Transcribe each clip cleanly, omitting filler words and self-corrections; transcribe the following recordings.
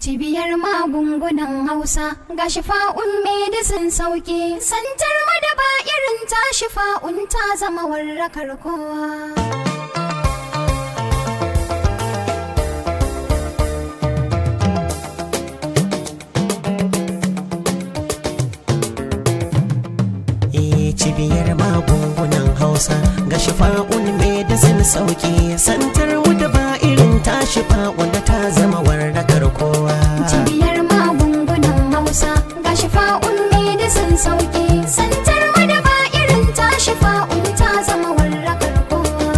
Cibiyar magungunan Hausa ga Shifa'un Medicine sauki, santar mu da ba irin ta Shifa'un ta zama warrakar kowa. Cibiyar magungunan Hausa ga Shifa'un Medicine sauki, santar mu da ba irin ta Shifa'un ta zama warrakar kowa. Cibiyar magungunan Hausa ga Shifa'un Medicine sauki, santar mu da ba irin ta Shifa'un ta zama warrakar kowa.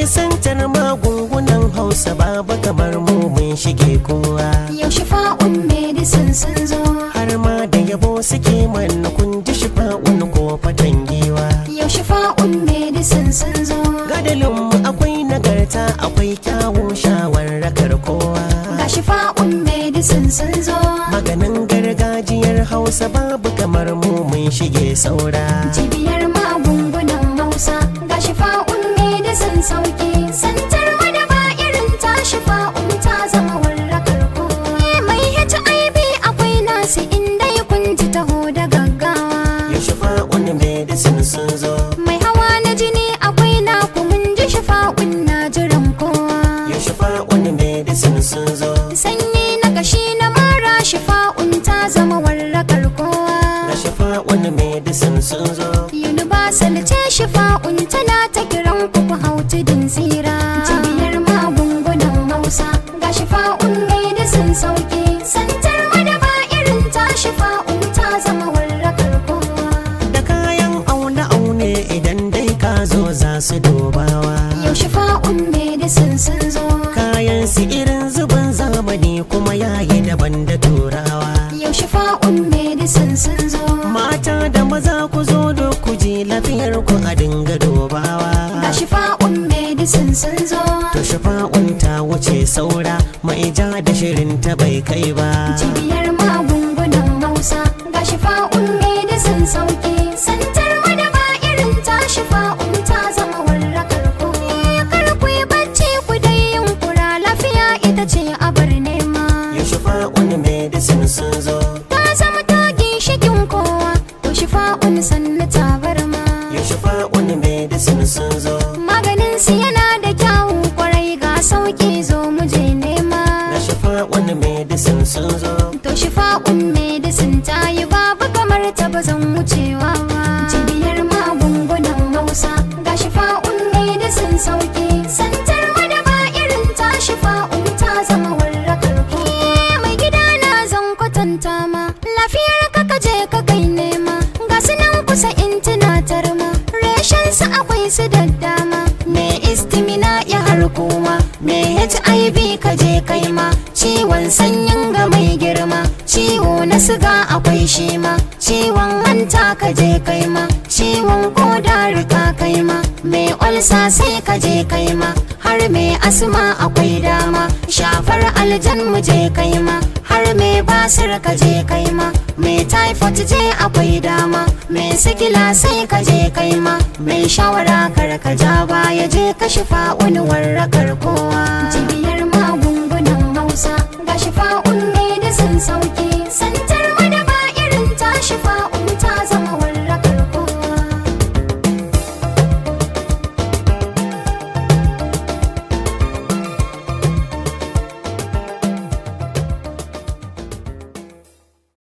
Santar magungunan Hausa babu kamar mu mun shige kowa. Yau Shifa'un Medicine sun zo, har ma da yabo suke mana kun ji Shifa'un ko fatan giwa. yau Shifa'un Medicine sun zo, Gadalin mu akwai nagarta akwai kyawun shawarrakar kowa. ga Shifa'un Medicine sun zo. Maganin gargajiyar Hausa babu kamar mu mun shige saura. Cibiyar magungunan Hausa ga Shifa'un Medicine sauki, santar mu da ba irin ta Shifa'un ta zama warrakar kowa. Mai HIV akwai nasu inda ya kunji taho da gaggawa. Ya Shifa'un Medicine sun zo. Mai hawa na jini akwai naku mun ji Shifa'un na jiran kowa. Ya Shifa'un Medicine sun zo. Sanyi na kashi na mara Shifa'un ta zama warrakar kowa. Ya Shifa'un Medicine sun zo. Universal ce Shifa'un tana ta kiran ku ku hau tudun tsira. Cibiyar magungunan Hausa ga Shifa'un Medicine sauki, santar mu da ba irin ta Shifa'un ta zama warrakar kowa. Da kayan aune-aune idan dai ka zo za su dubawa. Yau Shifa'un Medicine sun zo, Kayan su irin zubin zamani kuma yayi daban da turawa. yau Shifa'un Medicine sun zo, Mata da maza ku zo da ku ji lafiyar ku a dinga dubawa. ga Shifa'un Medicine sun zo. To Shifa'un ta wuce saura mai ja da shirin ta bai kai ba. Cibiyar magungunan Hausa ga Shifa'un Medicine sauki, santar mu da ba irin ta Shifa'un ta zama warrakar kowa. Kar ku yi bacci ku dai yunkura, lafiya ita ce abar nema. Ya Shifa'un Medicine sun zo. Ta zama ta ginshikin kowa, to Shifa'un sannu ta bar ma. Ya Shifa'un Medicine sun zo. Maganin su yana da kyawu kwarai, ga sauki zo mu je nema. Ya Shifa'un Medicine sun zo. To Shifa'un Medicine ta yi babu kamar ta ba zan wucewa ba. Cibiyar magungunan Hausa ga Shifa'un Medicine sauki, santar mu da ba irin ta Shifa'un ta zama warrakar kowa. Mai gida na zan kwatanta ma, lafiyar ka ka je ka kai nema. Ga su nan kusa in tunatar ma, reshen su akwai su da dama. Me istimina ya har kuma, me HIV ka je kai ma. Ciwon sanyin ga mai girma, ciwo na siga akwai shi ma. Ciwon hanta ka je kai ma, ciwon koda rika kai ma. Mai olsa sai ka je kai ma, har mai asma akwai dama. Shafar aljan mu je kai ma, har mai basir ka je kai ma. Mai typhoid je akwai dama, mai sikila sai ka je kai ma. Mai shawara kar ka ja baya je ka Shifa'un warrakar kowa. Cibiyar magungunan Hausa ga Shifa'un Medicine sauki, santar